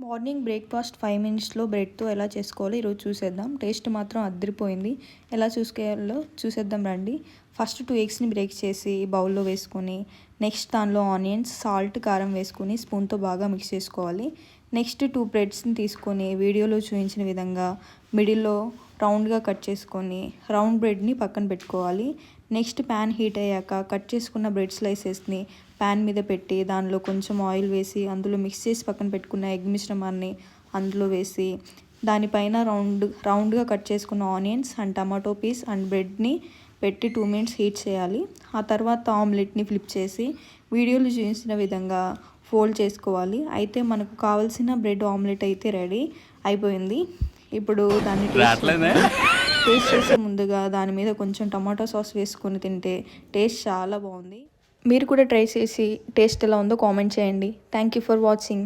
Morning breakfast 5 మినిట్స్లో బ్రెడ్తో ఎలా చేసుకోవాలో ఈరోజు చూసేద్దాం. టేస్ట్ మాత్రం అదిరిపోయింది. ఎలా చూసుకోవాలో చూసేద్దాం రండి. ఫస్ట్ 2 ఎగ్స్ని బ్రేక్ చేసి బౌల్లో వేసుకొని నెక్స్ట్ దానిలో ఆనియన్స్, సాల్ట్, కారం వేసుకొని స్పూన్తో బాగా మిక్స్ చేసుకోవాలి. నెక్స్ట్ 2 బ్రెడ్స్ని తీసుకొని వీడియోలో చూపించిన విధంగా మిడిల్లో రౌండ్గా కట్ చేసుకొని రౌండ్ బ్రెడ్ని పక్కన పెట్టుకోవాలి. నెక్స్ట్ ప్యాన్ హీట్ అయ్యాక కట్ చేసుకున్న బ్రెడ్ స్లైసెస్ని ప్యాన్ మీద పెట్టి దానిలో కొంచెం ఆయిల్ వేసి అందులో మిక్స్ చేసి పక్కన పెట్టుకున్న ఎగ్ మిశ్రమాన్ని అందులో వేసి దానిపైన రౌండ్గా కట్ చేసుకున్న onions and tomato piece and బ్రెడ్ని పెట్టి 2 మినిట్స్ హీట్ చేయాలి. ఆ తర్వాత ఆమ్లెట్ని ఫ్లిప్ చేసి వీడియోలో చూపించిన విధంగా ఫోల్డ్ చేసుకోవాలి. అయితే మనకు కావాల్సిన బ్రెడ్ ఆమ్లెట్ అయితే రెడీ అయిపోయింది. ఇప్పుడు దాన్ని టేస్ట్ చేసే ముందుగా దాని మీద కొంచెం టమాటో సాస్ వేసుకొని తింటే టేస్ట్ చాలా బాగుంది. మీరు కూడా ట్రై చేసి టేస్ట్ ఎలా ఉందో కామెంట్ చేయండి. Thank you for watching.